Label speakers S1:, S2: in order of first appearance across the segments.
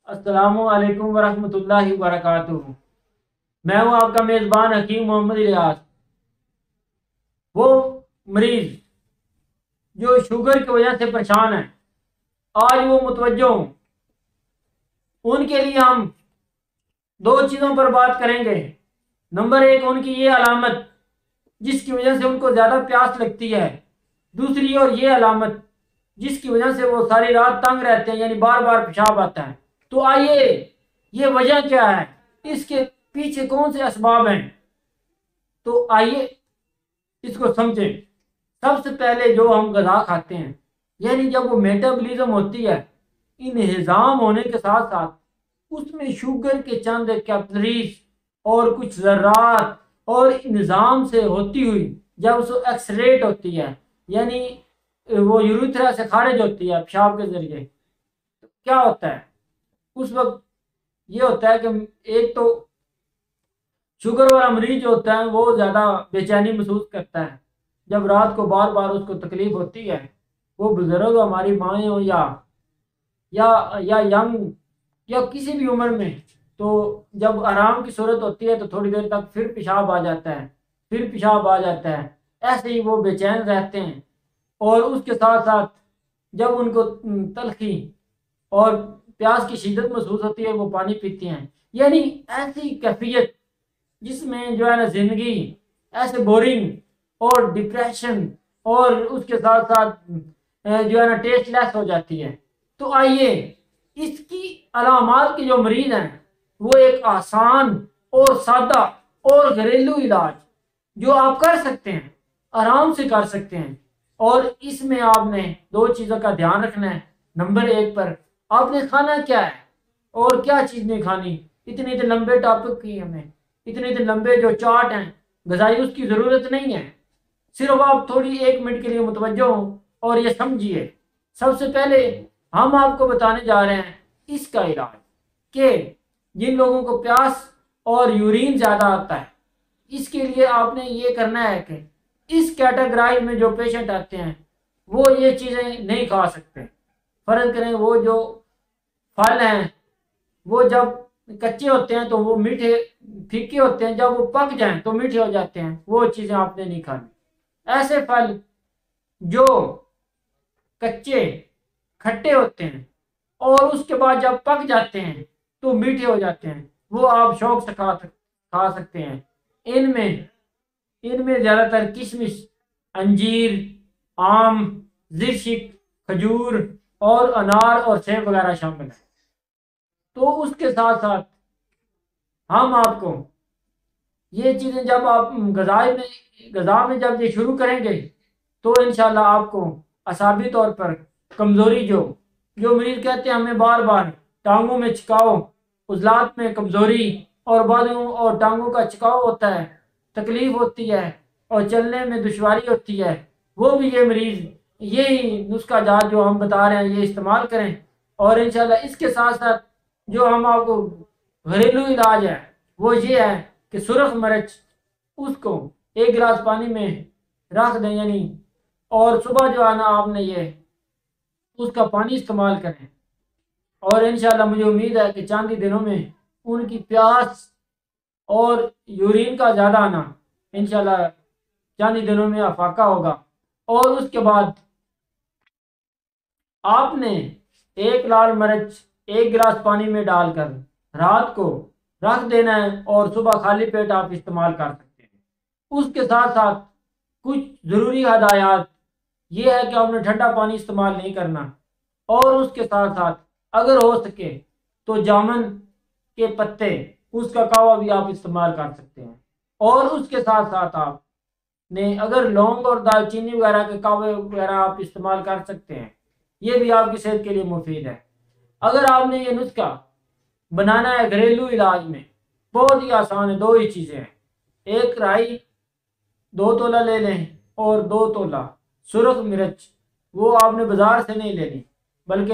S1: अस्सलामु अलैकुम वरहमतुल्लाहि वबरकातुहू। मैं हूँ आपका मेज़बान हकीम मोहम्मद इलियास। वो मरीज जो शुगर की वजह से परेशान है, आज वो मुतवज्जो हों। उनके लिए हम दो चीज़ों पर बात करेंगे। नंबर एक, उनकी ये अलामत जिसकी वजह से उनको ज़्यादा प्यास लगती है। दूसरी और ये अलामत जिसकी वजह से वो सारी रात तंग रहते हैं, यानी बार बार पेशाब आता है। तो आइए, ये वजह क्या है, इसके पीछे कौन से असबाब हैं, तो आइए इसको समझें। सबसे पहले जो हम गज़ा खाते हैं, यानी जब वो मेटाबॉलिज्म होती है, इन्हिज़ाम होने के साथ साथ उसमें शुगर के चंद कैपिलरीज और कुछ ज़र्रात और निज़ाम से होती हुई जब उसको एक्सरेट होती है, यानी वो यूरिथ्रा से खारिज होती है पेशाब के जरिए, तो क्या होता है उस वक्त? ये होता है कि एक तो शुगर वाला मरीज जो होता है वो ज़्यादा बेचैनी महसूस करता है जब रात को बार बार उसको तकलीफ होती है। वो बुजुर्ग हो, हमारी माएँ हो या यंग या किसी भी उम्र में, तो जब आराम की सूरत होती है तो थोड़ी देर तक फिर पेशाब आ जाता है, फिर पेशाब आ जाता है। ऐसे ही वो बेचैन रहते हैं। और उसके साथ साथ जब उनको तलखी और प्यास की शिद्दत महसूस होती है, वो पानी पीते हैं। यानी ऐसी कैफियत जिसमें जो है ना जिंदगी ऐसे बोरिंग और डिप्रेशन और उसके साथ साथ जो है ना टेस्टलेस हो जाती है। तो आइए, इसकी अलामात के जो मरीज हैं वो एक आसान और सादा और घरेलू इलाज जो आप कर सकते हैं, आराम से कर सकते हैं। और इसमें आपने दो चीज़ों का ध्यान रखना है। नंबर एक पर आपने खाना क्या है और क्या चीज़ नहीं खानी। इतने इतने लंबे टॉपिक की हमें, इतने इतने लंबे जो चार्ट हैं गजाई, उसकी ज़रूरत नहीं है। सिर्फ आप थोड़ी 1 मिनट के लिए मुतवज्जो हो और ये समझिए। सबसे पहले हम आपको बताने जा रहे हैं इसका इलाज, कि जिन लोगों को प्यास और यूरिन ज़्यादा आता है, इसके लिए आपने ये करना है कि इस कैटेगराइज में जो पेशेंट आते हैं वो ये चीज़ें नहीं खा सकते। फ़र्ज करें, वो जो फल हैं वो जब कच्चे होते हैं तो वो मीठे फीके होते हैं, जब वो पक जाएं तो मीठे हो जाते हैं, वो चीज़ें आपने नहीं खानी। ऐसे फल जो कच्चे खट्टे होते हैं और उसके बाद जब पक जाते हैं तो मीठे हो जाते हैं, वो आप शौक से खा सकते हैं। इनमें इनमें ज़्यादातर किशमिश, अंजीर, आम, जिरशिक, खजूर और अनार और सेब वगैरह शामिल है। तो उसके साथ साथ हम आपको ये चीज़ें जब आप गज़ा में जब ये शुरू करेंगे तो इंशाल्लाह आपको असाबी तौर पर कमज़ोरी जो जो मरीज़ कहते हैं हमें बार बार टांगों में छिकाओ, उजलात में कमज़ोरी और बाजू और टांगों का छिकाव होता है, तकलीफ़ होती है और चलने में दुश्वारी होती है, वो भी ये मरीज़ यही नुस्खा जात जो हम बता रहे हैं ये इस्तेमाल करें। और इंशाल्लाह इसके साथ साथ जो हम आपको घरेलू इलाज है वो ये है कि सुरख मिर्च, उसको 1 गिलास पानी में रख दें, यानी और सुबह जो है ना आपने ये उसका पानी इस्तेमाल करें। और इंशाल्लाह मुझे उम्मीद है कि चंद ही दिनों में उनकी प्यास और यूरिन का ज़्यादा आना इंशाल्लाह चंद ही दिनों में अफाका होगा। और उसके बाद आपने 1 लाल मिर्च 1 गिलास पानी में डालकर रात को रख देना है और सुबह खाली पेट आप इस्तेमाल कर सकते हैं। उसके साथ साथ कुछ ज़रूरी हदायत ये है कि आपने ठंडा पानी इस्तेमाल नहीं करना। और उसके साथ साथ अगर हो सके तो जामुन के पत्ते, उसका कावा भी आप इस्तेमाल कर सकते हैं। और उसके साथ साथ आपने अगर लौंग और दालचीनी वगैरह के कावे वगैरह आप इस्तेमाल कर सकते हैं, ये भी आपकी सेहत के लिए मुफीद है। अगर आपने ये नुस्खा बनाना है घरेलू इलाज में, बहुत ही आसान है। दो ही चीज़ें हैं, एक राई 2 तोला ले लें और 2 तोला सुरख मिर्च, वो आपने बाजार से नहीं लेनी बल्कि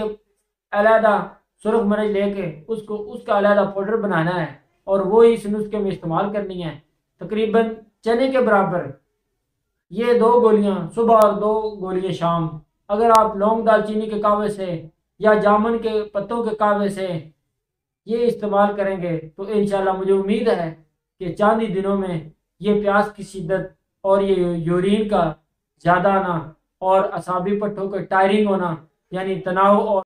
S1: अलहदा सुरख मिर्च लेके उसको उसका अलहदा पाउडर बनाना है और वो ही इस नुस्खे में इस्तेमाल करनी है। तकरीबन चने के बराबर ये 2 गोलियां सुबह और 2 गोलियां शाम। अगर आप लौंग दालचीनी के कावे से या जामुन के पत्तों के कावे से ये इस्तेमाल करेंगे तो इंशाल्लाह मुझे उम्मीद है कि चंद ही दिनों में ये प्यास की शिद्दत और ये यूरिन का ज़्यादा आना और असाबी पट्टों का टायरिंग होना यानी तनाव और